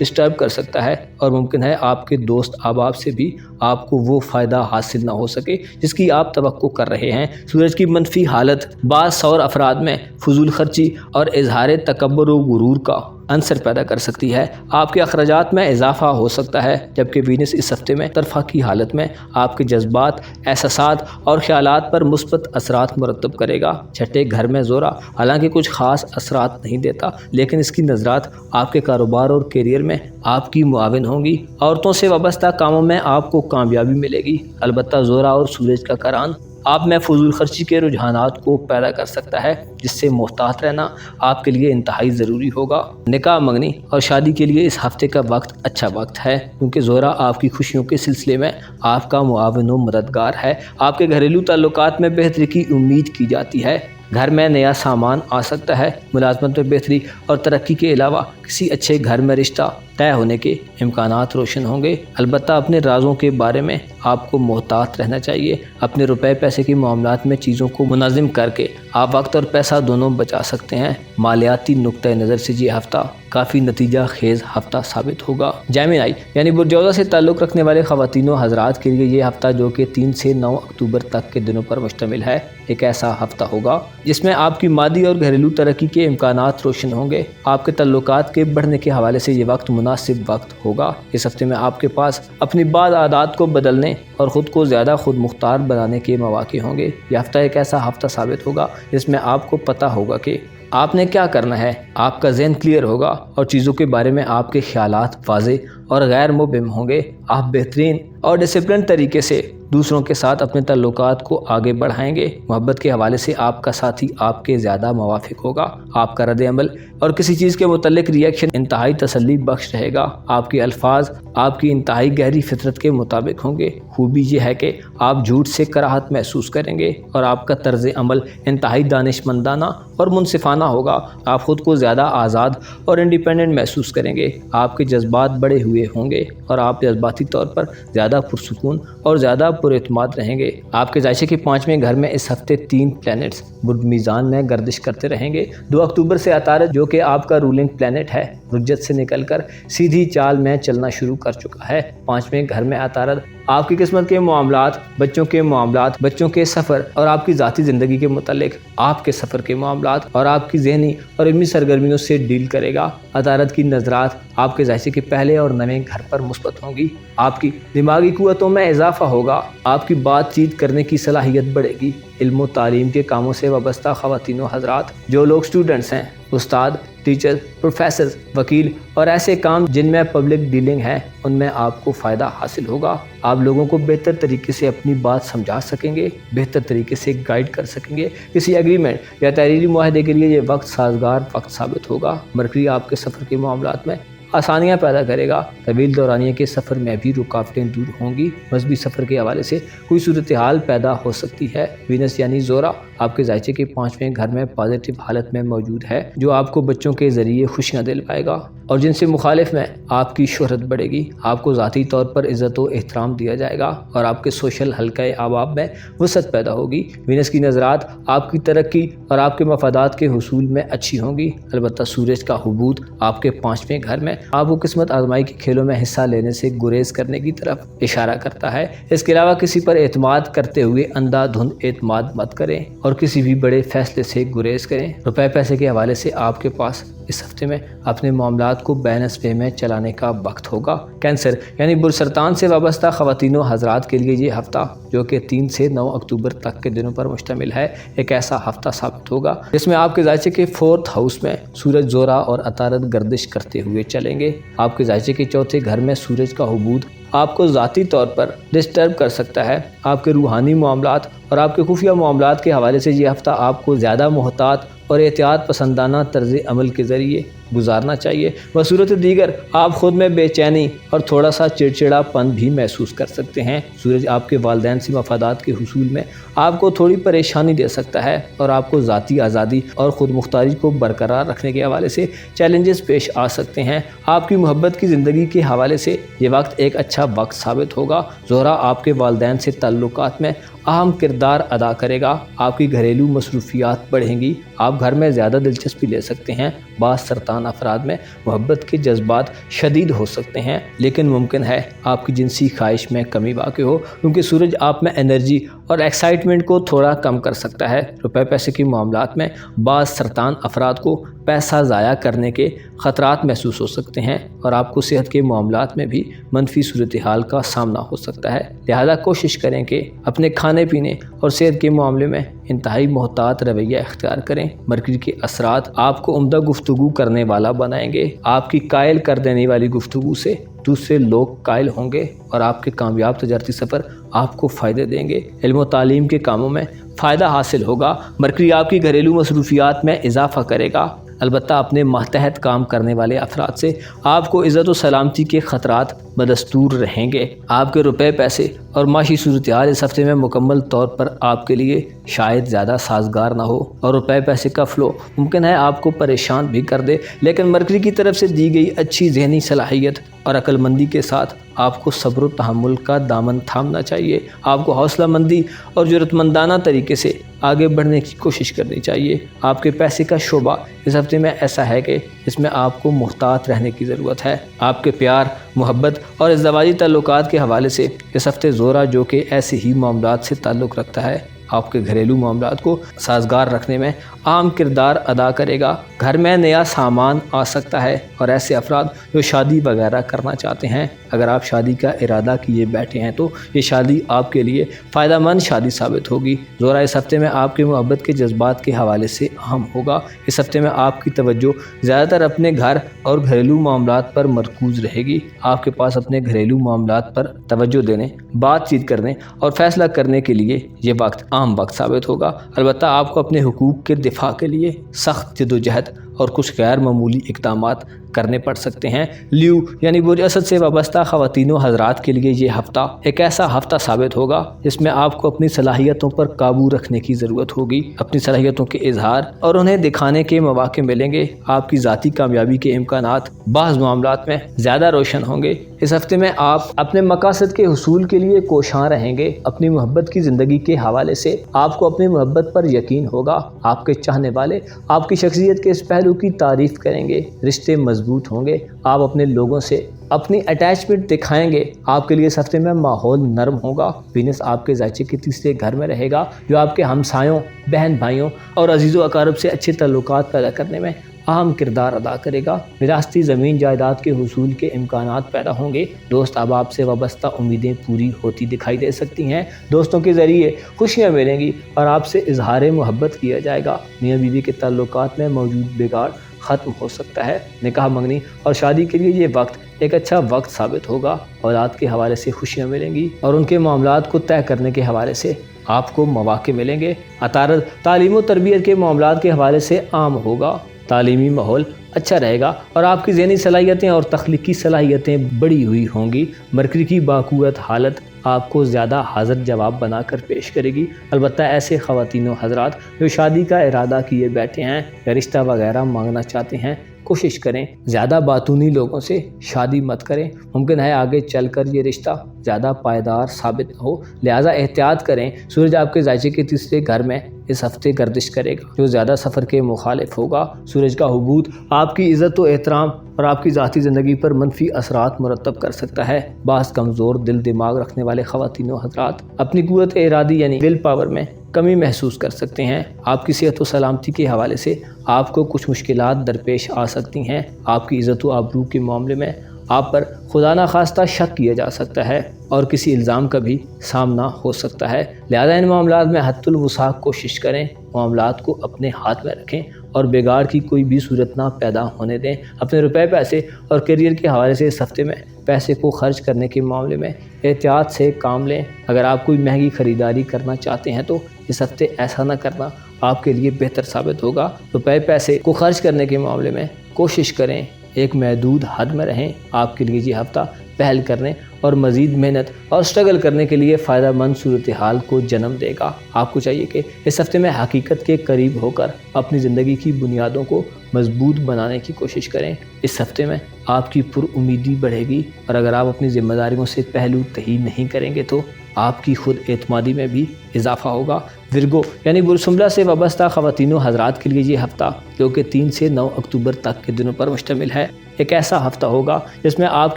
Disturb کر سکتا ہے اور ممکن ہے آپ کے دوست احباب سے بھی آپ کو وہ فائدہ حاصل نہ ہو سکے جس کی آپ توقع کر رہے ہیں۔ سورج کی منفی حالت بعض سور افراد میں فضول خرچی اور اظہار تکبر و غرور کا عنصر پیدا کر سکتی ہے۔ آپ کے اخراجات میں اضافہ ہو سکتا ہے، جبکہ وینس اس ہفتے میں طرفہ کی حالت میں آپ کے جذبات، احساسات اور خیالات پر مثبت اثرات مرتب کرے گا۔ چھٹے گھر میں زورا حالانکہ کچھ خاص اثرات نہیں دیتا، لیکن اس کی نظرات آپ کے کاروبار اور کیریئر میں آپ کی معاون ہوں گی۔ عورتوں سے وابستہ کاموں میں آپ کو کامیابی ملے گی، البتہ زورا اور سورج کا قران آپ میں فضول خرچی کے رجحانات کو پیدا کر سکتا ہے، جس سے محتاط رہنا آپ کے لیے انتہائی ضروری ہوگا۔ نکاح، منگنی اور شادی کے لیے اس ہفتے کا وقت اچھا وقت ہے، کیونکہ زہرہ آپ کی خوشیوں کے سلسلے میں آپ کا معاون و مددگار ہے۔ آپ کے گھریلو تعلقات میں بہتری کی امید کی جاتی ہے۔ گھر میں نیا سامان آ سکتا ہے۔ ملازمت میں بہتری اور ترقی کے علاوہ کسی اچھے گھر میں رشتہ طے ہونے کے امکانات روشن ہوں گے، البتہ اپنے رازوں کے بارے میں آپ کو محتاط رہنا چاہیے۔ اپنے روپے پیسے کے معاملات میں چیزوں کو منظم کر کے آپ وقت اور پیسہ دونوں بچا سکتے ہیں۔ مالیاتی نقطہ نظر سے یہ ہفتہ کافی نتیجہ خیز ہفتہ ثابت ہوگا۔ جیمنائی یعنی برجوزہ سے تعلق رکھنے والے خواتین و حضرات کے لیے یہ ہفتہ، جو کہ 3 سے 9 اکتوبر تک کے دنوں پر مشتمل ہے، ایک ایسا ہفتہ ہوگا جس میں آپ کی مادی اور گھریلو ترقی کے امکانات روشن ہوں گے۔ آپ کے تعلقات کے بڑھنے کے حوالے سے یہ وقت مناسب وقت ہوگا۔ اس ہفتے میں آپ کے پاس اپنی بعض عادات کو بدلنے اور خود کو زیادہ خود مختار بنانے کے مواقع ہوں گے۔ یہ ہفتہ ایک ایسا ہفتہ ثابت ہوگا جس میں آپ کو پتہ ہوگا کہ آپ نے کیا کرنا ہے۔ آپ کا ذہن کلیئر ہوگا اور چیزوں کے بارے میں آپ کے خیالات واضح اور غیر مبہم ہوں گے۔ آپ بہترین اور ڈسپلن طریقے سے دوسروں کے ساتھ اپنے تعلقات کو آگے بڑھائیں گے۔ محبت کے حوالے سے آپ کا ساتھی آپ کے زیادہ موافق ہوگا۔ آپ کا رد عمل اور کسی چیز کے متعلق ریئیکشن انتہائی تسلی بخش رہے گا۔ آپ کے الفاظ آپ کی انتہائی گہری فطرت کے مطابق ہوں گے۔ خوبی یہ ہے کہ آپ جھوٹ سے کراہت محسوس کریں گے اور آپ کا طرز عمل انتہائی دانشمندانہ اور منصفانہ ہوگا۔ آپ خود کو زیادہ آزاد اور انڈیپینڈنٹ محسوس کریں گے۔ آپ کے جذبات بڑے ہوئے ہوں گے اور آپ جذباتی طور پر زیادہ پرسکون اور زیادہ پر اعتماد رہیں گے۔ آپ کے ذائچے کے 5ویں گھر میں اس ہفتے 3 پلینٹس برج میزان میں گردش کرتے رہیں گے۔ 2 اکتوبر سے عطارد، جو کہ آپ کا رولنگ پلینٹ ہے، رجت سے نکل کر سیدھی چال میں چلنا شروع کر چکا ہے۔ 5ویں گھر میں عطارد آپ کی قسمت کے معاملات، بچوں کے معاملات، بچوں کے سفر اور آپ کی ذاتی زندگی کے متعلق آپ کے سفر کے معاملات اور آپ کی ذہنی اور علمی سرگرمیوں سے ڈیل کرے گا۔ عطارد کی نظرات آپ کے ذائچے کے پہلے اور 9ویں گھر پر مثبت ہوں گی۔ آپ کی دماغی قوتوں میں اضافہ ہوگا۔ آپ کی بات چیت کرنے کی صلاحیت بڑھے گی۔ علم و تعلیم کے کاموں سے وابستہ خواتین و حضرات، جو لوگ اسٹوڈنٹس ہیں، استاد، ٹیچر، پروفیسرز، وکیل اور ایسے کام جن میں پبلک ڈیلنگ ہے، ان میں آپ کو فائدہ حاصل ہوگا۔ آپ لوگوں کو بہتر طریقے سے اپنی بات سمجھا سکیں گے، بہتر طریقے سے گائیڈ کر سکیں گے۔ کسی ایگریمنٹ یا تحریری معاہدے کے لیے یہ وقت سازگار وقت ثابت ہوگا۔ مرکری آپ کے سفر کے معاملات میں آسانیاں پیدا کرے گا۔ طویل دورانیے کے سفر میں بھی رکاوٹیں دور ہوں گی۔ مذہبی سفر کے حوالے سے کوئی صورتحال پیدا ہو سکتی ہے۔ وینس یعنی زہرہ آپ کے ذائچے کے 5ویں گھر میں پازیٹیو حالت میں موجود ہے، جو آپ کو بچوں کے ذریعے خوشیاں دلوائے گا اور جن سے مخالف میں آپ کی شہرت بڑھے گی۔ آپ کو ذاتی طور پر عزت و احترام دیا جائے گا اور آپ کے سوشل حلقۂ احباب میں وسعت پیدا ہوگی۔ وینس کی نظرات آپ کی ترقی اور آپ کے مفادات کے حصول میں اچھی ہوں گی، البتہ سورج کا حبوط آپ کے 5ویں گھر میں آپ کو قسمت آزمائی کے کھیلوں میں حصہ لینے سے گریز کرنے کی طرف اشارہ کرتا ہے۔ اس کے علاوہ کسی پر اعتماد کرتے ہوئے اندھا دھند اعتماد مت کریں اور کسی بھی بڑے فیصلے سے گریز کریں۔ روپے پیسے کے حوالے سے آپ کے پاس اس ہفتے میں اپنے معاملات کو بیلنس وے میں چلانے کا وقت ہوگا۔ کینسر یعنی برج سرطان سے وابستہ خواتین و حضرات کے لیے یہ ہفتہ، جو کہ 3 سے 9 اکتوبر تک کے دنوں پر مشتمل ہے، ایک ایسا ہفتہ ثابت ہوگا جس میں آپ کے ذائچے کے 4تھ ہاؤس میں سورج زہرہ اور عطارد گردش کرتے ہوئے چلیں گے۔ آپ کے ذائچے کے 4تھے گھر میں سورج کا حبوط آپ کو ذاتی طور پر ڈسٹرب کر سکتا ہے۔ آپ کے روحانی معاملات اور آپ کے خفیہ معاملات کے حوالے سے یہ ہفتہ آپ کو زیادہ محتاط اور احتیاط پسندانہ طرز عمل کے ذریعے گزارنا چاہیے۔ بصورت دیگر آپ خود میں بے چینی اور تھوڑا سا چڑچڑا پن بھی محسوس کر سکتے ہیں۔ سورج آپ کے والدین سے مفادات کے حصول میں آپ کو تھوڑی پریشانی دے سکتا ہے اور آپ کو ذاتی آزادی اور خود مختاری کو برقرار رکھنے کے حوالے سے چیلنجز پیش آ سکتے ہیں۔ آپ کی محبت کی زندگی کے حوالے سے یہ وقت ایک اچھا وقت ثابت ہوگا۔ زہرہ آپ کے والدین سے تعلقات میں اہم کردار ادا کرے گا۔ آپ کی گھریلو مصروفیات بڑھیں گی، آپ گھر میں زیادہ دلچسپی لے سکتے ہیں۔ بعض سرطان افراد میں محبت کے جذبات شدید ہو سکتے ہیں، لیکن ممکن ہے آپ کی جنسی خواہش میں کمی واقع ہو، کیونکہ سورج آپ میں انرجی اور ایکسائٹمنٹ کو تھوڑا کم کر سکتا ہے۔ روپے پیسے کے معاملات میں بعض سرطان افراد کو پیسہ ضائع کرنے کے خطرات محسوس ہو سکتے ہیں، اور آپ کو صحت کے معاملات میں بھی منفی صورتحال کا سامنا ہو سکتا ہے۔ لہذا کوشش کریں کہ اپنے کھانے پینے اور صحت کے معاملے میں انتہائی محتاط رویہ اختیار کریں۔ مرکری کے اثرات آپ کو عمدہ گفتگو کرنے والا بنائیں گے۔ آپ کی قائل کر دینے والی گفتگو سے دوسرے لوگ قائل ہوں گے، اور آپ کے کامیاب تجارتی سفر آپ کو فائدے دیں گے۔ علم و تعلیم کے کاموں میں فائدہ حاصل ہوگا۔ مرکری آپ کی گھریلو مصروفیات میں اضافہ کرے گا، البتہ اپنے ماتحت کام کرنے والے افراد سے آپ کو عزت و سلامتی کے خطرات بدستور رہیں گے۔ آپ کے روپے پیسے اور معاشی صورتحال اس ہفتے میں مکمل طور پر آپ کے لیے شاید زیادہ سازگار نہ ہو، اور روپے پیسے کا فلو ممکن ہے آپ کو پریشان بھی کر دے، لیکن مرکری کی طرف سے دی گئی اچھی ذہنی صلاحیت اور عقل مندی کے ساتھ آپ کو صبر و تحمل کا دامن تھامنا چاہیے۔ آپ کو حوصلہ مندی اور جرأت مندانہ طریقے سے آگے بڑھنے کی کوشش کرنی چاہیے۔ آپ کے پیسے کا شعبہ اس ہفتے میں ایسا ہے کہ اس میں آپ کو محتاط رہنے کی ضرورت ہے۔ آپ کے پیار، محبت اور ازدواجی تعلقات کے حوالے سے اس ہفتے زورا جو کہ ایسے ہی معاملات سے تعلق رکھتا ہے، آپ کے گھریلو معاملات کو سازگار رکھنے میں اہم کردار ادا کرے گا۔ گھر میں نیا سامان آ سکتا ہے، اور ایسے افراد جو شادی وغیرہ کرنا چاہتے ہیں، اگر آپ شادی کا ارادہ کیے بیٹھے ہیں تو یہ شادی آپ کے لیے فائدہ مند شادی ثابت ہوگی۔ زورا اس ہفتے میں آپ کے محبت کے جذبات کے حوالے سے اہم ہوگا۔ اس ہفتے میں آپ کی توجہ زیادہ تر اپنے گھر اور گھریلو معاملات پر مرکوز رہے گی۔ آپ کے پاس اپنے گھریلو معاملات پر توجہ دینے، بات چیت کرنے اور فیصلہ کرنے کے لیے یہ وقت اہم وقت ثابت ہوگا۔ البتہ آپ کو اپنے حقوق کے دفاع کے لیے سخت جدوجہد اور کچھ غیر معمولی اقدامات کرنے پڑ سکتے ہیں۔ لیو یعنی برج اسد سے وابستہ خواتین و حضرات کے لیے یہ ہفتہ ایک ایسا ہفتہ ثابت ہوگا جس میں آپ کو اپنی صلاحیتوں پر قابو رکھنے کی ضرورت ہوگی۔ اپنی صلاحیتوں کے اظہار اور انہیں دکھانے کے مواقع ملیں گے۔ آپ کی ذاتی کامیابی کے امکانات بعض معاملات میں زیادہ روشن ہوں گے۔ اس ہفتے میں آپ اپنے مقاصد کے حصول کے لیے کوشاں رہیں گے۔ اپنی محبت کی زندگی کے حوالے سے آپ کو اپنی محبت پر یقین ہوگا۔ آپ کے چاہنے والے آپ کی شخصیت کے اس پہلو کی تعریف کریں گے۔ رشتے مضبوط ہوں گے۔ آپ اپنے لوگوں سے اپنی اٹیچمنٹ دکھائیں گے۔ آپ کے لیے اس ہفتے میں ماحول نرم ہوگا۔ وینس آپ کے ذائچے کے تیسرے گھر میں رہے گا، جو آپ کے ہمسایوں، بہن بھائیوں اور عزیز و اقارب سے اچھے تعلقات پیدا کرنے میں اہم کردار ادا کرے گا۔ وراثتی زمین جائیداد کے حصول کے امکانات پیدا ہوں گے۔ دوست احباب سے وابستہ امیدیں پوری ہوتی دکھائی دے سکتی ہیں۔ دوستوں کے ذریعے خوشیاں ملیں گی اور آپ سے اظہار محبت کیا جائے گا۔ میاں بیوی کے تعلقات میں موجود بگاڑ ختم ہو سکتا ہے۔ نکاح منگنی اور شادی کے لیے یہ وقت ایک اچھا وقت ثابت ہوگا۔ اولاد کے حوالے سے خوشیاں ملیں گی اور ان کے معاملات کو طے کرنے کے حوالے سے آپ کو مواقع ملیں گے۔ عطارد تعلیم و تربیت کے معاملات کے حوالے سے عام ہوگا۔ تعلیمی ماحول اچھا رہے گا اور آپ کی ذہنی صلاحیتیں اور تخلیقی صلاحیتیں بڑھی ہوئی ہوں گی۔ مرکری کی باقوت حالت آپ کو زیادہ حاضر جواب بنا کر پیش کرے گی۔ البتہ ایسے خواتین و حضرات جو شادی کا ارادہ کیے بیٹھے ہیں یا رشتہ وغیرہ مانگنا چاہتے ہیں، کوشش کریں زیادہ باتونی لوگوں سے شادی مت کریں۔ ممکن ہے آگے چل کر یہ رشتہ زیادہ پائیدار ثابت ہو، لہٰذا احتیاط کریں۔ سورج آپ کے ذائچے کے تیسرے گھر میں اس ہفتے گردش کرے گا، جو زیادہ سفر کے مخالف ہوگا۔ سورج کا حبوط آپ کی عزت و احترام اور آپ کی ذاتی زندگی پر منفی اثرات مرتب کر سکتا ہے۔ بعض کمزور دل دماغ رکھنے والے خواتین و حضرات اپنی قوت ارادی یعنی ول پاور میں کمی محسوس کر سکتے ہیں۔ آپ کی صحت و سلامتی کے حوالے سے آپ کو کچھ مشکلات درپیش آ سکتی ہیں۔ آپ کی عزت و آبرو کے معاملے میں آپ پر خدا نخواستہ شک کیا جا سکتا ہے اور کسی الزام کا بھی سامنا ہو سکتا ہے، لہذا ان معاملات میں حد الوسع کوشش کریں۔ معاملات کو اپنے ہاتھ میں رکھیں اور بگاڑ کی کوئی بھی صورت نہ پیدا ہونے دیں۔ اپنے روپے پیسے اور کیریئر کے حوالے سے اس ہفتے میں پیسے کو خرچ کرنے کے معاملے میں احتیاط سے کام لیں۔ اگر آپ کوئی مہنگی خریداری کرنا چاہتے ہیں تو اس ہفتے ایسا نہ کرنا آپ کے لیے بہتر ثابت ہوگا۔ روپے پیسے کو خرچ کرنے کے معاملے میں کوشش کریں ایک محدود حد میں رہیں۔ آپ کے لیے یہ ہفتہ پہل کرنے اور مزید محنت اور سٹرگل کرنے کے لیے فائدہ مند صورتحال کو جنم دے گا۔ آپ کو چاہیے کہ اس ہفتے میں حقیقت کے قریب ہو کر اپنی زندگی کی بنیادوں کو مضبوط بنانے کی کوشش کریں۔ اس ہفتے میں آپ کی پر امیدی بڑھے گی، اور اگر آپ اپنی ذمہ داریوں سے پہلو تہی نہیں کریں گے تو آپ کی خود اعتمادی میں بھی اضافہ ہوگا۔ ورگو یعنی برج حملہ سے وابستہ خواتین و حضرات کے لیے یہ ہفتہ جو کہ 3 سے 9 اکتوبر تک کے دنوں پر مشتمل ہے، ایک ایسا ہفتہ ہوگا جس میں آپ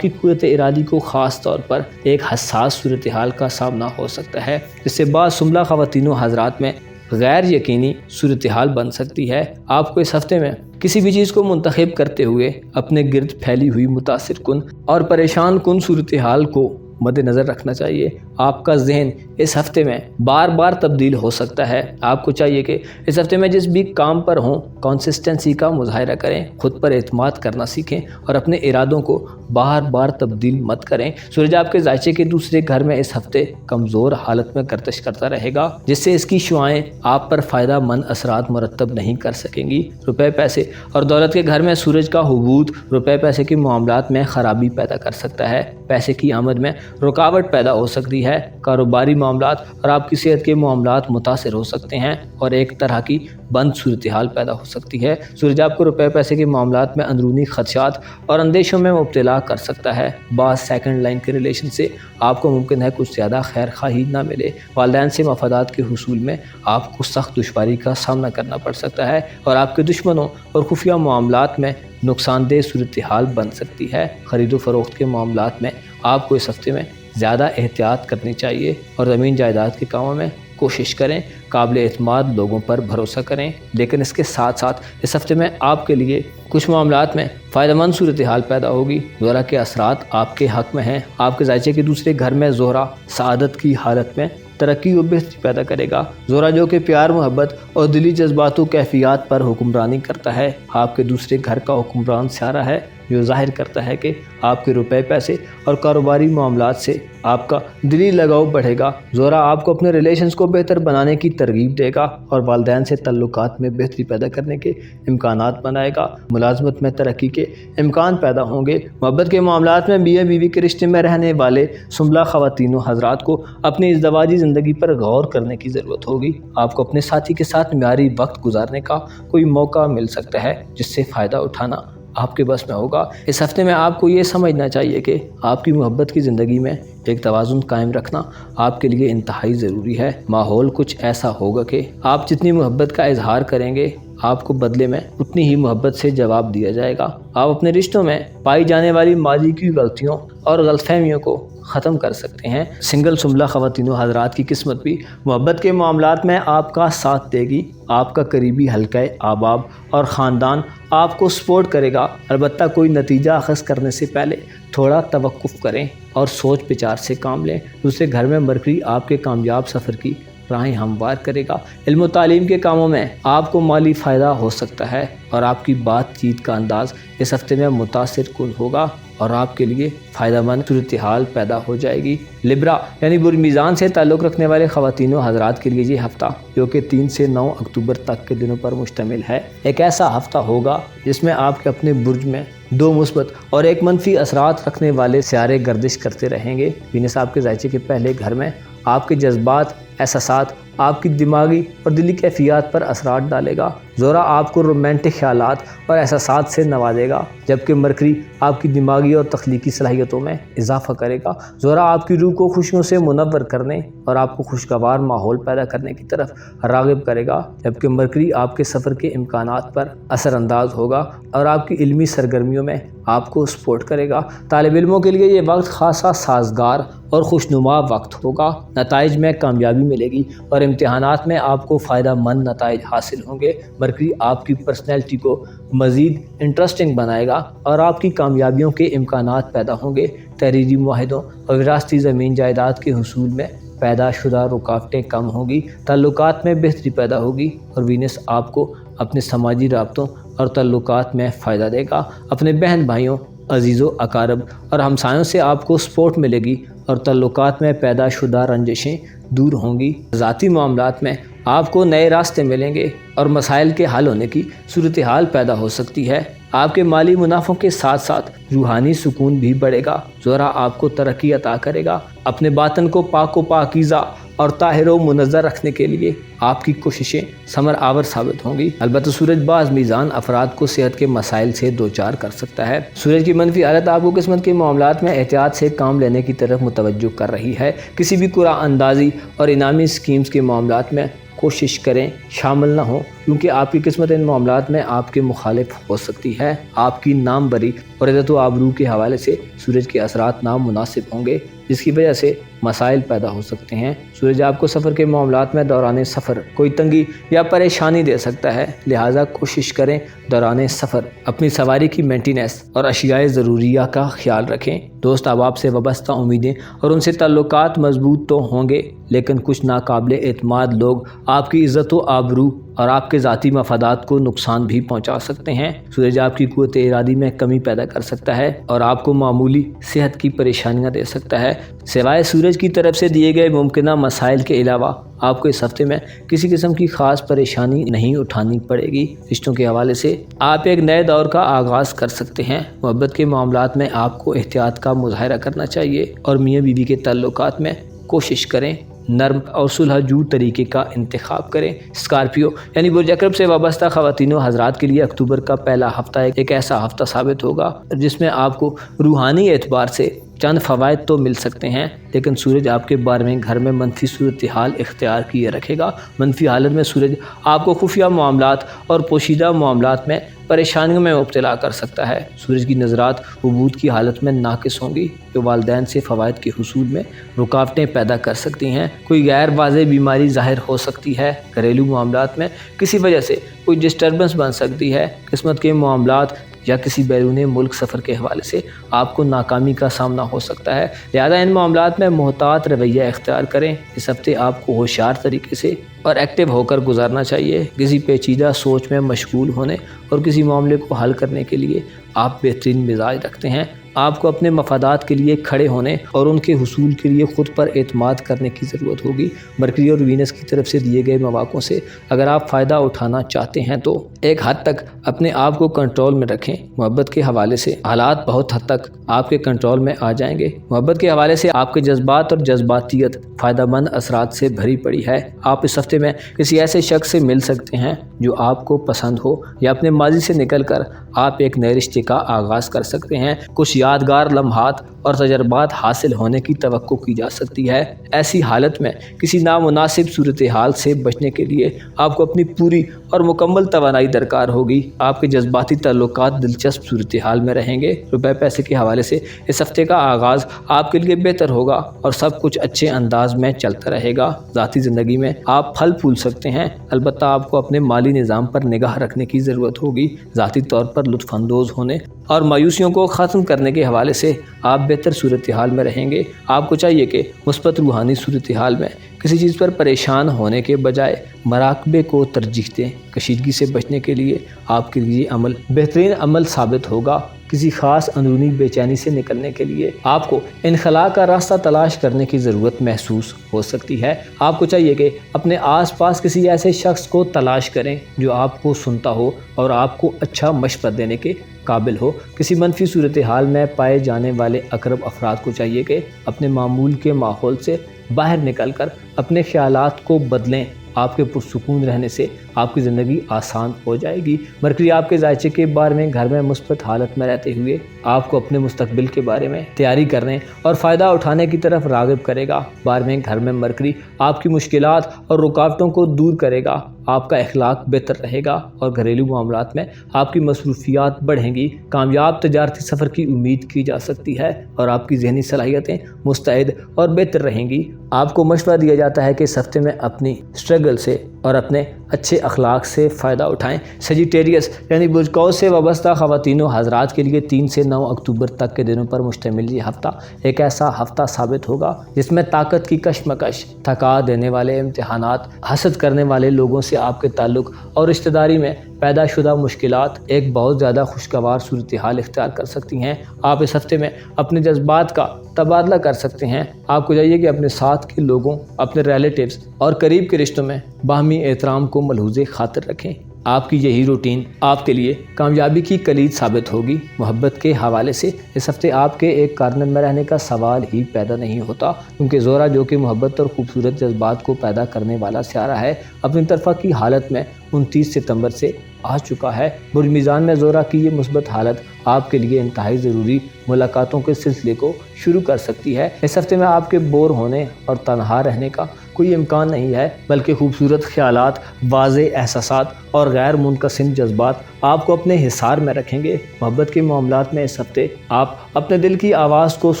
کی قوت ارادی کو خاص طور پر ایک حساس صورتحال کا سامنا ہو سکتا ہے، جس سے بعض حملہ خواتین و حضرات میں غیر یقینی صورتحال بن سکتی ہے۔ آپ کو اس ہفتے میں کسی بھی چیز کو منتخب کرتے ہوئے اپنے گرد پھیلی ہوئی متاثر کن اور پریشان کن صورتحال کو مد نظر رکھنا چاہیے۔ آپ کا ذہن اس ہفتے میں بار بار تبدیل ہو سکتا ہے۔ آپ کو چاہیے کہ اس ہفتے میں جس بھی کام پر ہوں کنسسٹنسی کا مظاہرہ کریں، خود پر اعتماد کرنا سیکھیں اور اپنے ارادوں کو بار بار تبدیل مت کریں۔ سورج آپ کے ذائچے کے دوسرے گھر میں اس ہفتے کمزور حالت میں گردش کرتا رہے گا، جس سے اس کی شعاعیں آپ پر فائدہ مند اثرات مرتب نہیں کر سکیں گی۔ روپے پیسے اور دولت کے گھر میں سورج کا حبوط روپے پیسے کے معاملات میں خرابی پیدا کر سکتا ہے، پیسے کی آمد میں رکاوٹ پیدا ہو سکتی ہے، کاروباری معاملات اور آپ کی صحت کے معاملات متاثر ہو سکتے ہیں اور ایک طرح کی بند صورتحال پیدا ہو سکتی ہے۔ سورج آپ کو روپے پیسے کے معاملات میں اندرونی خدشات اور اندیشوں میں مبتلا کر سکتا ہے۔ بعض سیکنڈ لائن کے ریلیشن سے آپ کو ممکن ہے کچھ زیادہ خیر خواہی نہ ملے۔ والدین سے مفادات کے حصول میں آپ کو سخت دشواری کا سامنا کرنا پڑ سکتا ہے اور آپ کے دشمنوں اور خفیہ معاملات میں نقصان دہ صورتحال بن سکتی ہے۔ خرید و فروخت کے معاملات میں آپ کو اس ہفتے میں زیادہ احتیاط کرنی چاہیے اور زمین جائیداد کے کاموں میں کوشش کریں۔ قابل اعتماد لوگوں پر بھروسہ کریں، لیکن اس کے ساتھ ساتھ اس ہفتے میں آپ کے لیے کچھ معاملات میں فائدہ مند صورتحال پیدا ہوگی۔ زہرہ کے اثرات آپ کے حق میں ہیں۔ آپ کے ذائچے کے دوسرے گھر میں زہرہ سعادت کی حالت میں ترقی و بہتری پیدا کرے گا۔ زہرہ جو کہ پیار، محبت اور دلی جذبات و کیفیات پر حکمرانی کرتا ہے، آپ کے دوسرے گھر کا حکمران سیارہ ہے، جو ظاہر کرتا ہے کہ آپ کے روپے پیسے اور کاروباری معاملات سے آپ کا دلی لگاؤ بڑھے گا۔ زہرہ آپ کو اپنے ریلیشنز کو بہتر بنانے کی ترغیب دے گا اور والدین سے تعلقات میں بہتری پیدا کرنے کے امکانات بنائے گا۔ ملازمت میں ترقی کے امکان پیدا ہوں گے۔ محبت کے معاملات میں میاں بیوی کے رشتے میں رہنے والے سنبلہ خواتین و حضرات کو اپنی ازدواجی زندگی پر غور کرنے کی ضرورت ہوگی۔ آپ کو اپنے ساتھی کے ساتھ معیاری وقت گزارنے کا کوئی موقع مل سکتا ہے، جس سے فائدہ اٹھانا آپ کے بس میں ہوگا۔ اس ہفتے میں آپ کو یہ سمجھنا چاہیے کہ آپ کی محبت کی زندگی میں ایک توازن قائم رکھنا آپ کے لیے انتہائی ضروری ہے۔ ماحول کچھ ایسا ہوگا کہ آپ جتنی محبت کا اظہار کریں گے، آپ کو بدلے میں اتنی ہی محبت سے جواب دیا جائے گا۔ آپ اپنے رشتوں میں پائی جانے والی ماضی کی غلطیوں اور غلط فہمیوں کو ختم کر سکتے ہیں۔ سنگل سنبلہ خواتین و حضرات کی قسمت بھی محبت کے معاملات میں آپ کا ساتھ دے گی۔ آپ کا قریبی حلقہ احباب اور خاندان آپ کو سپورٹ کرے گا، البتہ کوئی نتیجہ اخذ کرنے سے پہلے تھوڑا توقف کریں اور سوچ بچار سے کام لیں۔ دوسرے گھر میں مرکری آپ کے کامیاب سفر کی راہیں ہموار کرے گا۔ علم و تعلیم کے کاموں میں آپ کو مالی فائدہ ہو سکتا ہے اور آپ کی بات چیت کا انداز اس ہفتے میں متاثر کن ہوگا اور آپ کے لیے فائدہ مند صورتحال پیدا ہو جائے گی۔ لبرا یعنی برج میزان سے تعلق رکھنے والے خواتین و حضرات کے لیے یہ ہفتہ جو کہ 3 سے 9 اکتوبر تک کے دنوں پر مشتمل ہے، ایک ایسا ہفتہ ہوگا جس میں آپ کے اپنے برج میں 2 مثبت اور 1 منفی اثرات رکھنے والے سیارے گردش کرتے رہیں گے۔ وینس آپ کے ذائچے کے پہلے گھر میں آپ کے جذبات، احساسات، آپ کی دماغی اور دلی کیفیات پر اثرات ڈالے گا۔ زہرہ آپ کو رومانٹک خیالات اور احساسات سے نوازے گا، جبکہ مرکری آپ کی دماغی اور تخلیقی صلاحیتوں میں اضافہ کرے گا۔ زہرہ آپ کی روح کو خوشیوں سے منور کرنے اور آپ کو خوشگوار ماحول پیدا کرنے کی طرف راغب کرے گا، جبکہ مرکری آپ کے سفر کے امکانات پر اثر انداز ہوگا اور آپ کی علمی سرگرمیوں میں آپ کو سپورٹ کرے گا۔ طالب علموں کے لیے یہ وقت خاصا سازگار اور خوشنما وقت ہوگا۔ نتائج میں کامیابی ملے گی اور امتحانات میں آپ کو فائدہ مند نتائج حاصل ہوں گے۔ مرکری آپ کی پرسنالٹی کو مزید انٹرسٹنگ بنائے گا اور آپ کی کامیابیوں کے امکانات پیدا ہوں گے۔ تحریری معاہدوں اور وراثتی زمین جائیداد کے حصول میں پیدا شدہ رکاوٹیں کم ہوں گی، تعلقات میں بہتری پیدا ہوگی اور وینس آپ کو اپنے سماجی رابطوں اور تعلقات میں فائدہ دے گا۔ اپنے بہن بھائیوں، عزیزوں، اقارب اور ہمسایوں سے آپ کو سپورٹ ملے گی اور تعلقات میں پیدا شدہ رنجشیں دور ہوں گی۔ ذاتی معاملات میں آپ کو نئے راستے ملیں گے اور مسائل کے حل ہونے کی صورتحال پیدا ہو سکتی ہے۔ آپ کے مالی منافعوں کے ساتھ ساتھ روحانی سکون بھی بڑھے گا۔ زہرہ آپ کو ترقی عطا کرے گا۔ اپنے باطن کو پاک و پاکیزہ اور طاہر و منظر رکھنے کے لیے آپ کی کوششیں ثمر آور ثابت ہوں گی۔ البتہ سورج بعض میزان افراد کو صحت کے مسائل سے دوچار کر سکتا ہے۔ سورج کی منفی حالت آپ کو قسمت کے معاملات میں احتیاط سے کام لینے کی طرف متوجہ کر رہی ہے۔ کسی بھی قرعہ اندازی اور انعامی اسکیمز کے معاملات میں کوشش کریں شامل نہ ہوں، کیونکہ آپ کی قسمت ان معاملات میں آپ کے مخالف ہو سکتی ہے۔ آپ کی نام بری اور عزت و آبرو کے حوالے سے سورج کے اثرات نامناسب ہوں گے، جس کی وجہ سے مسائل پیدا ہو سکتے ہیں۔ سورج آپ کو سفر کے معاملات میں دوران سفر کوئی تنگی یا پریشانی دے سکتا ہے، لہٰذا کوشش کریں دوران سفر اپنی سواری کی مینٹیننس اور اشیاء ضروریہ کا خیال رکھیں۔ دوست احباب سے وابستہ امیدیں اور ان سے تعلقات مضبوط تو ہوں گے، لیکن کچھ ناقابل اعتماد لوگ آپ کی عزت و آبرو اور آپ کے ذاتی مفادات کو نقصان بھی پہنچا سکتے ہیں۔ سورج آپ کی قوت ارادی میں کمی پیدا کر سکتا ہے اور آپ کو معمولی صحت کی پریشانیاں دے سکتا ہے۔ سوائے سورج کی طرف سے دیے گئے ممکنہ مسائل کے علاوہ آپ کو اس ہفتے میں کسی قسم کی خاص پریشانی نہیں اٹھانی پڑے گی۔ رشتوں کے حوالے سے آپ ایک نئے دور کا آغاز کر سکتے ہیں۔ محبت کے معاملات میں آپ کو احتیاط کا مظاہرہ کرنا چاہیے اور میاں بیوی کے تعلقات میں کوشش کریں نرم اور صلح جو طریقے کا انتخاب کریں۔ اسکارپیو یعنی برج عقرب سے وابستہ خواتین و حضرات کے لیے اکتوبر کا پہلا ہفتہ ایک ایسا ہفتہ ثابت ہوگا جس میں آپ کو روحانی اعتبار سے چند فوائد تو مل سکتے ہیں، لیکن سورج آپ کے 12ویں گھر میں منفی صورتحال اختیار کیے رکھے گا۔ منفی حالت میں سورج آپ کو خفیہ معاملات اور پوشیدہ معاملات میں پریشانیوں میں مبتلا کر سکتا ہے۔ سورج کی نظرات عبود کی حالت میں ناقص ہوں گی، جو والدین سے فوائد کے حصول میں رکاوٹیں پیدا کر سکتی ہیں۔ کوئی غیر واضح بیماری ظاہر ہو سکتی ہے۔ گھریلو معاملات میں کسی وجہ سے کوئی ڈسٹربنس بن سکتی ہے۔ قسمت کے معاملات یا کسی بیرون ملک سفر کے حوالے سے آپ کو ناکامی کا سامنا ہو سکتا ہے، لہذا ان معاملات میں محتاط رویہ اختیار کریں۔ اس ہفتے آپ کو ہوشیار طریقے سے اور ایکٹیو ہو کر گزارنا چاہیے۔ کسی پیچیدہ سوچ میں مشغول ہونے اور کسی معاملے کو حل کرنے کے لیے آپ بہترین مزاج رکھتے ہیں۔ آپ کو اپنے مفادات کے لیے کھڑے ہونے اور ان کے حصول کے لیے خود پر اعتماد کرنے کی ضرورت ہوگی۔ مرکری اور وینس کی طرف سے دیے گئے مواقعوں سے اگر آپ فائدہ اٹھانا چاہتے ہیں تو ایک حد تک اپنے آپ کو کنٹرول میں رکھیں۔ محبت کے حوالے سے حالات بہت حد تک آپ کے کنٹرول میں آ جائیں گے۔ محبت کے حوالے سے آپ کے جذبات اور جذباتیت فائدہ مند اثرات سے بھری پڑی ہے۔ آپ اس ہفتے میں کسی ایسے شخص سے مل سکتے ہیں جو آپ کو پسند ہو، یا اپنے ماضی سے نکل کر آپ ایک نئے رشتے کا آغاز کر سکتے ہیں۔ کچھ یادگار لمحات اور تجربات حاصل ہونے کی توقع کی جا سکتی ہے۔ ایسی حالت میں کسی نامناسب صورتحال سے بچنے کے لیے آپ کو اپنی پوری اور مکمل توانائی درکار ہوگی۔ آپ کے جذباتی تعلقات دلچسپ صورتحال میں رہیں گے۔ روپے پیسے کے حوالے سے اس ہفتے کا آغاز آپ کے لیے بہتر ہوگا اور سب کچھ اچھے انداز میں چلتا رہے گا۔ ذاتی زندگی میں آپ پھل پھول سکتے ہیں، البتہ آپ کو اپنے مالی نظام پر نگاہ رکھنے کی ضرورت ہوگی۔ ذاتی طور پر لطف اندوز ہونے اور مایوسیوں کو ختم کرنے کے حوالے سے آپ بہتر صورتحال میں رہیں گے۔ آپ کو چاہیے کہ مثبت روحانی صورتحال میں کسی چیز پر پریشان ہونے کے بجائے مراقبے کو ترجیح دیں۔ کشیدگی سے بچنے کے لیے آپ کے لیے عمل بہترین عمل ثابت ہوگا۔ کسی خاص اندرونی بے چینی سے نکلنے کے لیے آپ کو انخلاء کا راستہ تلاش کرنے کی ضرورت محسوس ہو سکتی ہے۔ آپ کو چاہیے کہ اپنے آس پاس کسی ایسے شخص کو تلاش کریں جو آپ کو سنتا ہو اور آپ کو اچھا مشورہ دینے کے قابل ہو۔ کسی منفی صورتحال میں پائے جانے والے اقرب افراد کو چاہیے کہ اپنے معمول کے ماحول سے باہر نکل کر اپنے خیالات کو بدلیں۔ آپ کے پرسکون رہنے سے آپ کی زندگی آسان ہو جائے گی۔ مرکری آپ کے ذائچے کے 12ویں گھر میں مثبت حالت میں رہتے ہوئے آپ کو اپنے مستقبل کے بارے میں تیاری کرنے اور فائدہ اٹھانے کی طرف راغب کرے گا۔ 12ویں گھر میں مرکری آپ کی مشکلات اور رکاوٹوں کو دور کرے گا۔ آپ کا اخلاق بہتر رہے گا اور گھریلو معاملات میں آپ کی مصروفیات بڑھیں گی۔ کامیاب تجارتی سفر کی امید کی جا سکتی ہے اور آپ کی ذہنی صلاحیتیں مستعد اور بہتر رہیں گی۔ آپ کو مشورہ دیا جاتا ہے کہ اس ہفتے میں اپنی اسٹرگل سے اور اپنے اچھے اخلاق سے فائدہ اٹھائیں۔ سیجیٹیریس یعنی برج قوس سے وابستہ خواتین و حضرات کے لیے 3 سے 9 اکتوبر تک کے دنوں پر مشتمل یہ ہفتہ ایک ایسا ہفتہ ثابت ہوگا جس میں طاقت کی کشمکش، تھکا دینے والے امتحانات، حسد کرنے والے لوگوں سے آپ کے تعلق اور رشتہ داری میں پیدا شدہ مشکلات ایک بہت زیادہ خوشگوار صورتحال اختیار کر سکتی ہیں۔ آپ اس ہفتے میں اپنے جذبات کا تبادلہ کر سکتے ہیں۔ آپ کو چاہیے کہ اپنے ساتھ کے لوگوں، اپنے ریلیٹیوز اور قریب کے رشتوں میں باہمی احترام کو ملحوظ خاطر رکھیں۔ آپ کی یہی روٹین آپ کے لیے کامیابی کی کلید ثابت ہوگی۔ محبت کے حوالے سے اس ہفتے آپ کے ایک کارنر میں رہنے کا سوال ہی پیدا نہیں ہوتا، کیونکہ زہرہ جو کہ محبت اور خوبصورت جذبات کو پیدا کرنے والا ستارہ ہے، اپنی طرفہ کی حالت میں 29 ستمبر سے آ چکا ہے۔ برج میزان میں زہرہ کی یہ مثبت حالت آپ کے لیے انتہائی ضروری ملاقاتوں کے سلسلے کو شروع کر سکتی ہے۔ اس ہفتے میں آپ کے بور ہونے اور تنہا رہنے کا کوئی امکان نہیں ہے، بلکہ خوبصورت خیالات، واضح احساسات اور غیر منقسم جذبات آپ کو اپنے حصار میں رکھیں گے۔ محبت کے معاملات میں اس ہفتے آپ اپنے دل کی آواز کو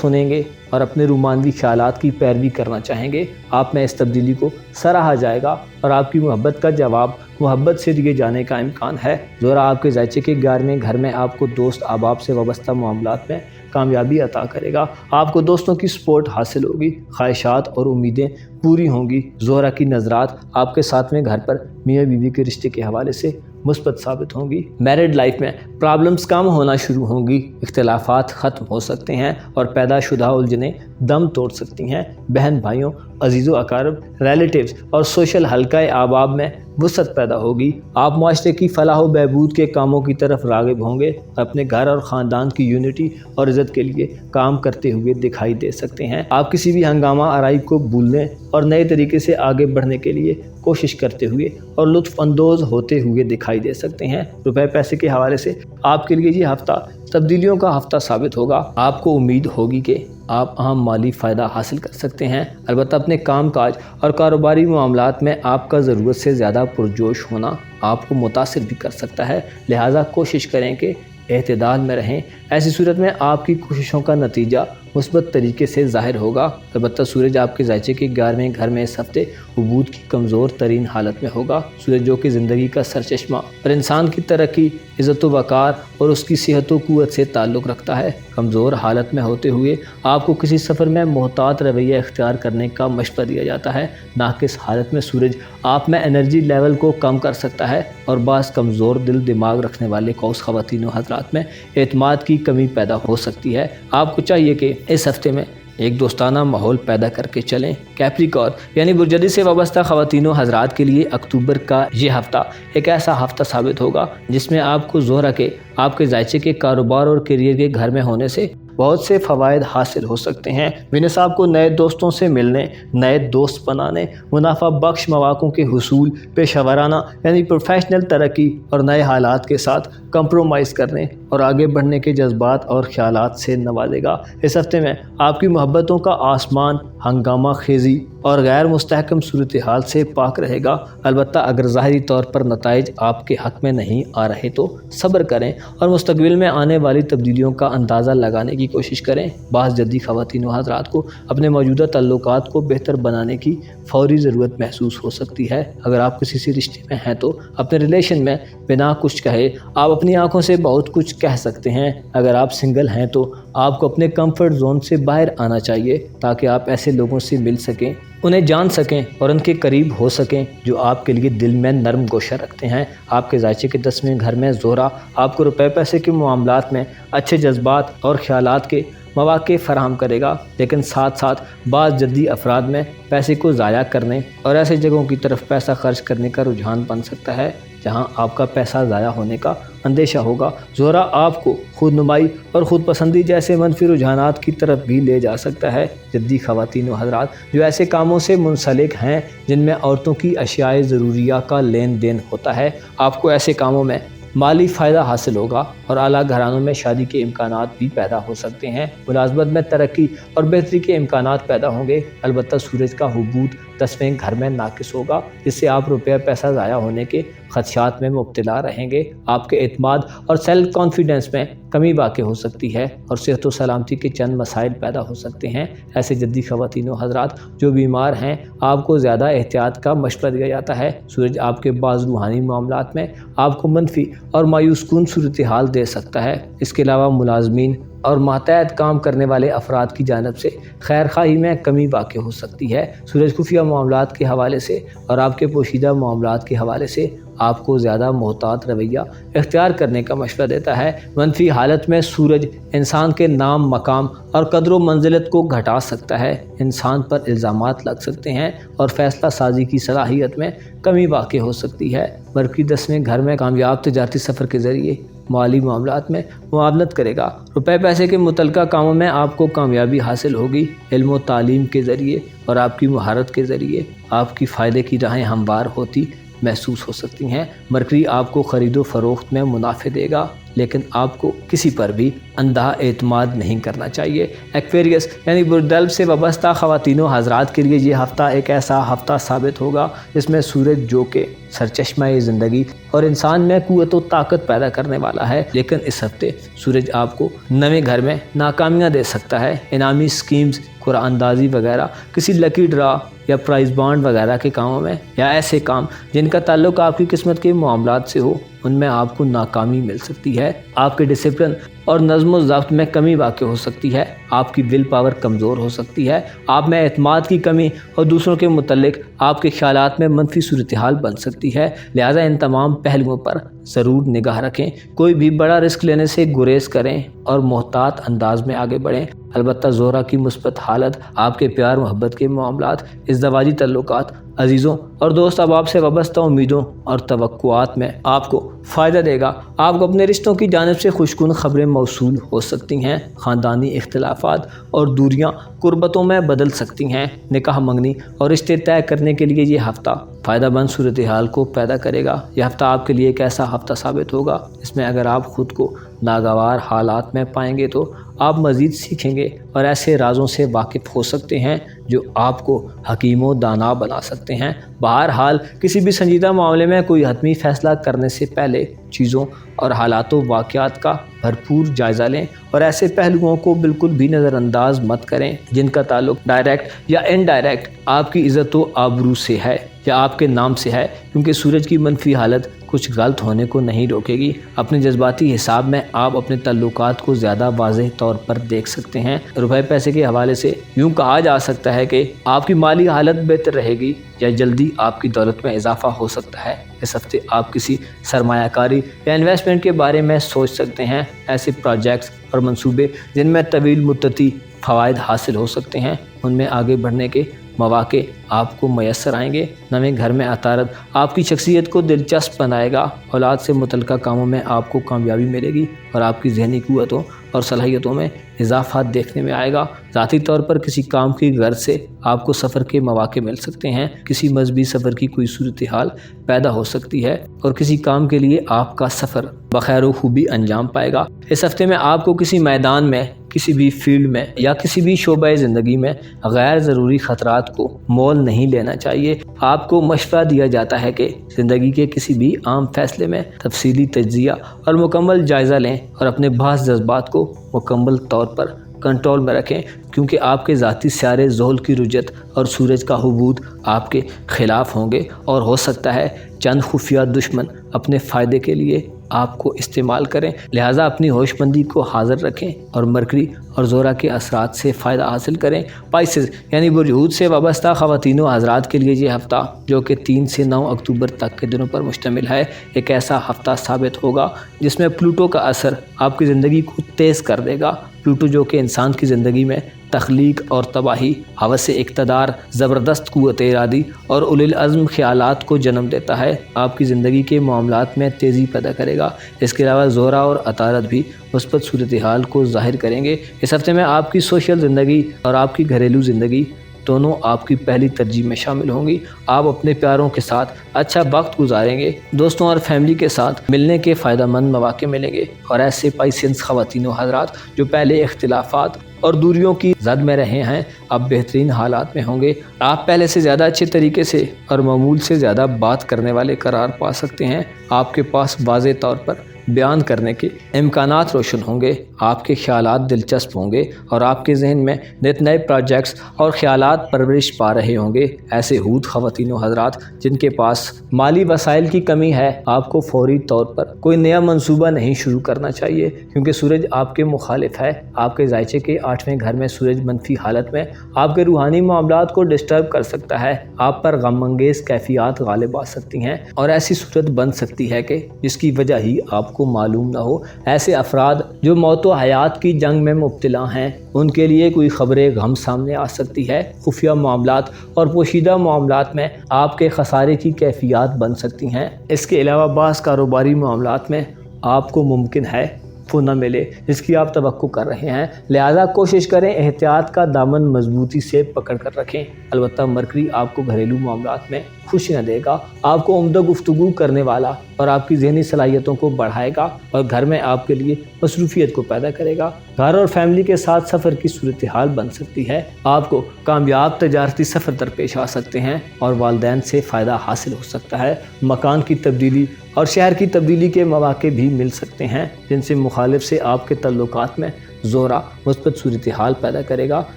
سنیں گے اور اپنے رومانوی خیالات کی پیروی کرنا چاہیں گے۔ آپ میں اس تبدیلی کو سراہا جائے گا اور آپ کی محبت کا جواب محبت سے دیے جانے کا امکان ہے۔ زہرہ آپ کے ذائچے کے 11ویں گھر میں آپ کو دوست احباب سے وابستہ معاملات میں کامیابی عطا کرے گا۔ آپ کو دوستوں کی سپورٹ حاصل ہوگی، خواہشات اور امیدیں پوری ہوں گی۔ زہرہ کی نظرات آپ کے 7ویں گھر پر میاں بیوی کے رشتے کے حوالے سے مثبت ثابت ہوں گی۔ میرڈ لائف میں پرابلمز کم ہونا شروع ہوں گی، اختلافات ختم ہو سکتے ہیں اور پیدا شدہ الجھنیں دم توڑ سکتی ہیں۔ بہن بھائیوں، عزیز و اقارب، ریلیٹیوز اور سوشل حلقۂ احباب میں وسعت پیدا ہوگی۔ آپ معاشرے کی فلاح و بہبود کے کاموں کی طرف راغب ہوں گے، اپنے گھر اور خاندان کی یونٹی اور عزت کے لیے کام کرتے ہوئے دکھائی دے سکتے ہیں۔ آپ کسی بھی ہنگامہ آرائی کو بھولنے اور نئے طریقے سے آگے بڑھنے کے لیے کوشش کرتے ہوئے اور لطف اندوز ہوتے ہوئے دکھائی دے سکتے ہیں۔ روپے پیسے کے حوالے سے آپ کے لیے یہ ہفتہ تبدیلیوں کا ہفتہ ثابت ہوگا۔ آپ کو امید ہوگی کہ آپ اہم مالی فائدہ حاصل کر سکتے ہیں، البتہ اپنے کام کاج اور کاروباری معاملات میں آپ کا ضرورت سے زیادہ پرجوش ہونا آپ کو متاثر بھی کر سکتا ہے، لہٰذا کوشش کریں کہ اعتدال میں رہیں۔ ایسی صورت میں آپ کی کوششوں کا نتیجہ مثبت طریقے سے ظاہر ہوگا۔ البتہ سورج آپ کے ذائچے کے 11ویں گھر میں اس ہفتے عبور کی کمزور ترین حالت میں ہوگا۔ سورج جو کہ زندگی کا سرچشمہ اور انسان کی ترقی، عزت و وقار اور اس کی صحت و قوت سے تعلق رکھتا ہے، کمزور حالت میں ہوتے ہوئے آپ کو کسی سفر میں محتاط رویہ اختیار کرنے کا مشورہ دیا جاتا ہے۔ ناقص حالت میں سورج آپ میں انرجی لیول کو کم کر سکتا ہے اور بعض کمزور دل دماغ رکھنے والے قوس خواتین و حضرات میں اعتماد کی کمی پیدا ہو سکتی ہے۔ آپ کو چاہیے کہ اس ہفتے میں ایک دوستانہ ماحول پیدا کر کے چلیں۔ کیپریکور یعنی برج سے وابستہ خواتین و حضرات کے لیے اکتوبر کا یہ ہفتہ ایک ایسا ہفتہ ثابت ہوگا جس میں آپ کو زہرہ کے آپ کے ذائچے کے کاروبار اور کیریئر کے گھر میں ہونے سے بہت سے فوائد حاصل ہو سکتے ہیں۔ وینس آپ کو نئے دوستوں سے ملنے، نئے دوست بنانے، منافع بخش مواقع کے حصول، پیشہ ورانہ یعنی پروفیشنل ترقی اور نئے حالات کے ساتھ کمپرومائز کرنے اور آگے بڑھنے کے جذبات اور خیالات سے نوازے گا۔ اس ہفتے میں آپ کی محبتوں کا آسمان ہنگامہ خیزی اور غیر مستحکم صورتحال سے پاک رہے گا، البتہ اگر ظاہری طور پر نتائج آپ کے حق میں نہیں آ رہے تو صبر کریں اور مستقبل میں آنے والی تبدیلیوں کا اندازہ لگانے کی کوشش کریں۔ بعض جدی خواتین و حضرات کو اپنے موجودہ تعلقات کو بہتر بنانے کی فوری ضرورت محسوس ہو سکتی ہے۔ اگر آپ کسی سے رشتے میں ہیں تو اپنے ریلیشن میں بنا کچھ کہے آپ اپنی آنکھوں سے بہت کچھ کہہ سکتے ہیں۔ اگر آپ سنگل ہیں تو آپ کو اپنے کمفرٹ زون سے باہر آنا چاہیے تاکہ آپ ایسے لوگوں سے مل سکیں، انہیں جان سکیں اور ان کے قریب ہو سکیں جو آپ کے لیے دل میں نرم گوشہ رکھتے ہیں۔ آپ کے ذائچے کے 10ویں گھر میں زہرہ آپ کو روپے پیسے کے معاملات میں اچھے جذبات اور خیالات کے مواقع فراہم کرے گا، لیکن ساتھ ساتھ بعض جدی افراد میں پیسے کو ضائع کرنے اور ایسے جگہوں کی طرف پیسہ خرچ کرنے کا رجحان بن سکتا ہے جہاں آپ کا پیسہ ضائع ہونے کا اندیشہ ہوگا۔ زہرہ آپ کو خود نمائی اور خود پسندی جیسے منفی رجحانات کی طرف بھی لے جا سکتا ہے۔ جدی خواتین و حضرات جو ایسے کاموں سے منسلک ہیں جن میں عورتوں کی اشیاء ضروریہ کا لین دین ہوتا ہے، آپ کو ایسے کاموں میں مالی فائدہ حاصل ہوگا اور اعلیٰ گھرانوں میں شادی کے امکانات بھی پیدا ہو سکتے ہیں۔ ملازمت میں ترقی اور بہتری کے امکانات پیدا ہوں گے، البتہ سورج کا حبوط 10ویں گھر میں ناقص ہوگا، جس سے آپ روپیہ پیسہ ضائع ہونے کے خدشات میں مبتلا رہیں گے۔ آپ کے اعتماد اور سیلف کانفیڈنس میں کمی واقع ہو سکتی ہے اور صحت و سلامتی کے چند مسائل پیدا ہو سکتے ہیں۔ ایسے جدی خواتین و حضرات جو بیمار ہیں آپ کو زیادہ احتیاط کا مشورہ دیا جاتا ہے۔ سورج آپ کے بعض روحانی معاملات میں آپ کو منفی اور مایوس کن صورتحال دے سکتا ہے۔ اس کے علاوہ ملازمین اور ماتحت کام کرنے والے افراد کی جانب سے خیر خواہی میں کمی واقع ہو سکتی ہے۔ سورج خفیہ معاملات کے حوالے سے اور آپ کے پوشیدہ معاملات کے حوالے سے آپ کو زیادہ محتاط رویہ اختیار کرنے کا مشورہ دیتا ہے۔ منفی حالت میں سورج انسان کے نام، مقام اور قدر و منزلت کو گھٹا سکتا ہے، انسان پر الزامات لگ سکتے ہیں اور فیصلہ سازی کی صلاحیت میں کمی واقع ہو سکتی ہے۔ مرکری 10ویں گھر میں کامیاب تجارتی سفر کے ذریعے مالی معاملات میں معاونت کرے گا۔ روپے پیسے کے متعلقہ کاموں میں آپ کو کامیابی حاصل ہوگی۔ علم و تعلیم کے ذریعے اور آپ کی مہارت کے ذریعے آپ کی فائدے کی راہیں ہموار ہوتی محسوس ہو سکتی ہیں۔ مرکری آپ کو خرید و فروخت میں منافع دے گا، لیکن آپ کو کسی پر بھی اندھا اعتماد نہیں کرنا چاہیے۔ ایکویریس یعنی بردلب سے وابستہ خواتین و حضرات کے لیے یہ ہفتہ ایک ایسا ہفتہ ثابت ہوگا جس میں سورج جو کہ سرچشمہ زندگی اور انسان میں قوت و طاقت پیدا کرنے والا ہے، لیکن اس ہفتے سورج آپ کو نویں گھر میں ناکامیاں دے سکتا ہے۔ انعامی سکیمز، قرآن اندازی وغیرہ، کسی لکی ڈرا یا پرائز بانڈ وغیرہ کے کاموں میں، یا ایسے کام جن کا تعلق آپ کی قسمت کے معاملات سے ہو، ان میں آپ کو ناکامی مل سکتی ہے۔ آپ کے ڈسپلن اور نظم و ضبط میں کمی واقع ہو سکتی ہے۔ آپ کی ول پاور کمزور ہو سکتی ہے۔ آپ میں اعتماد کی کمی اور دوسروں کے متعلق آپ کے خیالات میں منفی صورتحال بن سکتی ہے۔ لہٰذا ان تمام پہلوؤں پر ضرور نگاہ رکھیں۔ کوئی بھی بڑا رسک لینے سے گریز کریں اور محتاط انداز میں آگے بڑھیں۔ البتہ زہرہ کی مثبت حالت آپ کے پیار محبت کے معاملات، ازدواجی تعلقات، عزیزوں اور دوست احباب سے وابستہ امیدوں اور توقعات میں آپ کو فائدہ دے گا۔ آپ کو اپنے رشتوں کی جانب سے خوشگوار خبریں موصول ہو سکتی ہیں۔ خاندانی اختلافات اور دوریاں قربتوں میں بدل سکتی ہیں۔ نکاح منگنی اور رشتے طے کرنے کے لیے یہ ہفتہ فائدہ مند صورتحال کو پیدا کرے گا۔ یہ ہفتہ آپ کے لیے ایک ایسا ہفتہ ثابت ہوگا جس میں اگر آپ خود کو ناگوار حالات میں پائیں گے تو آپ مزید سیکھیں گے اور ایسے رازوں سے واقف ہو سکتے ہیں جو آپ کو حکیم و دانا بنا سکتے ہیں۔ بہرحال کسی بھی سنجیدہ معاملے میں کوئی حتمی فیصلہ کرنے سے پہلے چیزوں اور حالات و واقعات کا بھرپور جائزہ لیں اور ایسے پہلوؤں کو بالکل بھی نظر انداز مت کریں جن کا تعلق ڈائریکٹ یا انڈائریکٹ آپ کی عزت و آبرو سے ہے یا آپ کے نام سے ہے، کیونکہ سورج کی منفی حالت کچھ غلط ہونے کو نہیں روکے گی۔ اپنے جذباتی حساب میں آپ اپنے تعلقات کو زیادہ واضح طور پر دیکھ سکتے ہیں۔ روپے پیسے کے حوالے سے یوں کہا جا سکتا ہے کہ آپ کی مالی حالت بہتر رہے گی یا جلدی آپ کی دولت میں اضافہ ہو سکتا ہے۔ اس ہفتے آپ کسی سرمایہ کاری یا انویسٹمنٹ کے بارے میں سوچ سکتے ہیں۔ ایسے پروجیکٹس اور منصوبے جن میں طویل مدتی فوائد حاصل ہو سکتے ہیں، ان میں آگے بڑھنے کے مواقع آپ کو میسر آئیں گے۔ نویں گھر میں عطارد آپ کی شخصیت کو دلچسپ بنائے گا۔ اولاد سے متعلقہ کاموں میں آپ کو کامیابی ملے گی اور آپ کی ذہنی قوتوں اور صلاحیتوں میں اضافہ دیکھنے میں آئے گا۔ ذاتی طور پر کسی کام کی غرض سے آپ کو سفر کے مواقع مل سکتے ہیں۔ کسی مذہبی سفر کی کوئی صورتحال پیدا ہو سکتی ہے اور کسی کام کے لیے آپ کا سفر بخیر و خوبی انجام پائے گا۔ اس ہفتے میں آپ کو کسی میدان میں، کسی بھی فیلڈ میں یا کسی بھی شعبہ زندگی میں غیر ضروری خطرات کو مول نہیں لینا چاہیے۔ آپ کو مشورہ دیا جاتا ہے کہ زندگی کے کسی بھی عام فیصلے میں تفصیلی تجزیہ اور مکمل جائزہ لیں اور اپنے بعض جذبات کو مکمل طور پر کنٹرول میں رکھیں، کیونکہ آپ کے ذاتی سیارے زحل کی رجت اور سورج کا حبوط آپ کے خلاف ہوں گے اور ہو سکتا ہے چند خفیہ دشمن اپنے فائدے کے لیے آپ کو استعمال کریں۔ لہٰذا اپنی ہوش مندی کو حاضر رکھیں اور مرکری اور زہرہ کے اثرات سے فائدہ حاصل کریں۔ پائسز یعنی برج حوت سے وابستہ خواتین و حضرات کے لیے یہ ہفتہ جو کہ 3 سے 9 اکتوبر تک کے دنوں پر مشتمل ہے، ایک ایسا ہفتہ ثابت ہوگا جس میں پلوٹو کا اثر آپ کی زندگی کو تیز کر دے گا۔ پلوٹو جو کہ انسان کی زندگی میں تخلیق اور تباہی، ہوس اقتدار، زبردست قوت ارادی اور اولی العزم خیالات کو جنم دیتا ہے، آپ کی زندگی کے معاملات میں تیزی پیدا کرے گا۔ اس کے علاوہ زہرہ اور عطارد بھی مثبت صورتحال کو ظاہر کریں گے۔ اس ہفتے میں آپ کی سوشل زندگی اور آپ کی گھریلو زندگی دونوں آپ کی پہلی ترجیح میں شامل ہوں گی۔ آپ اپنے پیاروں کے ساتھ اچھا وقت گزاریں گے۔ دوستوں اور فیملی کے ساتھ ملنے کے فائدہ مند مواقع ملیں گے اور ایسے پائسینس خواتین و حضرات جو پہلے اختلافات اور دوریوں کی زد میں رہے ہیں، اب بہترین حالات میں ہوں گے۔ آپ پہلے سے زیادہ اچھے طریقے سے اور معمول سے زیادہ بات کرنے والے قرار پا سکتے ہیں۔ آپ کے پاس واضح طور پر بیان کرنے کے امکانات روشن ہوں گے۔ آپ کے خیالات دلچسپ ہوں گے اور آپ کے ذہن میں نت نئے پروجیکٹس اور خیالات پرورش پا رہے ہوں گے۔ ایسے ہود خواتین و حضرات جن کے پاس مالی وسائل کی کمی ہے، آپ کو فوری طور پر کوئی نیا منصوبہ نہیں شروع کرنا چاہیے، کیونکہ سورج آپ کے مخالف ہے۔ آپ کے ذائچے کے 8ویں گھر میں سورج منفی حالت میں آپ کے روحانی معاملات کو ڈسٹرب کر سکتا ہے۔ آپ پر غم انگیز کیفیات غالب آ سکتی ہیں اور ایسی صورت بن سکتی ہے کہ جس کی وجہ ہی آپ کو معلوم نہ ہو۔ ایسے افراد جو موت و حیات کی جنگ میں مبتلا ہیں، ان کے لیے کوئی خبر غم سامنے آ سکتی ہے۔ خفیہ معاملات اور پوشیدہ معاملات میں آپ کے خسارے کی کیفیات بن سکتی ہیں۔ اس کے علاوہ بعض کاروباری معاملات میں آپ کو ممکن ہے وہ نہ ملے جس کی آپ توقع کر رہے ہیں، لہذا کوشش کریں احتیاط کا دامن مضبوطی سے پکڑ کر رکھیں۔ البتہ مرکری آپ کو گھریلو معاملات میں خوشی نہ دے گا، آپ کو عمدہ گفتگو کرنے والا اور آپ کی ذہنی صلاحیتوں کو بڑھائے گا اور گھر میں آپ کے لیے مصروفیت کو پیدا کرے گا۔ گھر اور فیملی کے ساتھ سفر کی صورتحال بن سکتی ہے، آپ کو کامیاب تجارتی سفر درپیش آ سکتے ہیں اور والدین سے فائدہ حاصل ہو سکتا ہے۔ مکان کی تبدیلی اور شہر کی تبدیلی کے مواقع بھی مل سکتے ہیں جن سے مخالف سے آپ کے تعلقات میں زورا مثبت صورتحال پیدا کرے گا۔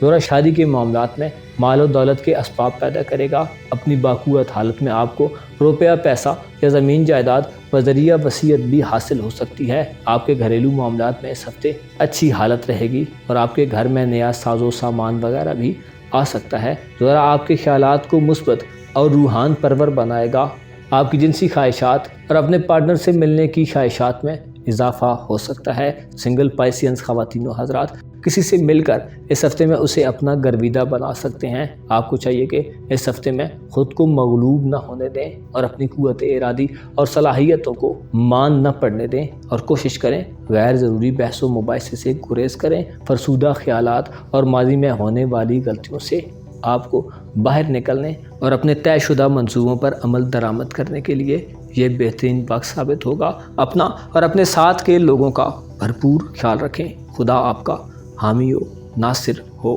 زورا شادی کے معاملات میں مال و دولت کے اسباب پیدا کرے گا۔ اپنی باقوت حالت میں آپ کو روپیہ پیسہ یا زمین جائیداد و ذریعہ وسیعت بھی حاصل ہو سکتی ہے۔ آپ کے گھریلو معاملات میں اس ہفتے اچھی حالت رہے گی اور آپ کے گھر میں نیا ساز و سامان وغیرہ بھی آ سکتا ہے۔ زورا آپ کے خیالات کو مثبت اور روحان پرور بنائے گا۔ آپ کی جنسی خواہشات اور اپنے پارٹنر سے ملنے کی خواہشات میں اضافہ ہو سکتا ہے۔ سنگل پائسینز خواتین و حضرات کسی سے مل کر اس ہفتے میں اسے اپنا گرویدہ بنا سکتے ہیں۔ آپ کو چاہیے کہ اس ہفتے میں خود کو مغلوب نہ ہونے دیں اور اپنی قوت ارادی اور صلاحیتوں کو مان نہ پڑنے دیں اور کوشش کریں غیر ضروری بحث و مباحثے سے گریز کریں۔ فرسودہ خیالات اور ماضی میں ہونے والی غلطیوں سے آپ کو باہر نکلنے اور اپنے طے شدہ منصوبوں پر عمل درآمد کرنے کے لیے یہ بہترین وقت ثابت ہوگا۔ اپنا اور اپنے ساتھ کے لوگوں کا بھرپور خیال رکھیں۔ خدا آپ کا حامی و ناصر ہو۔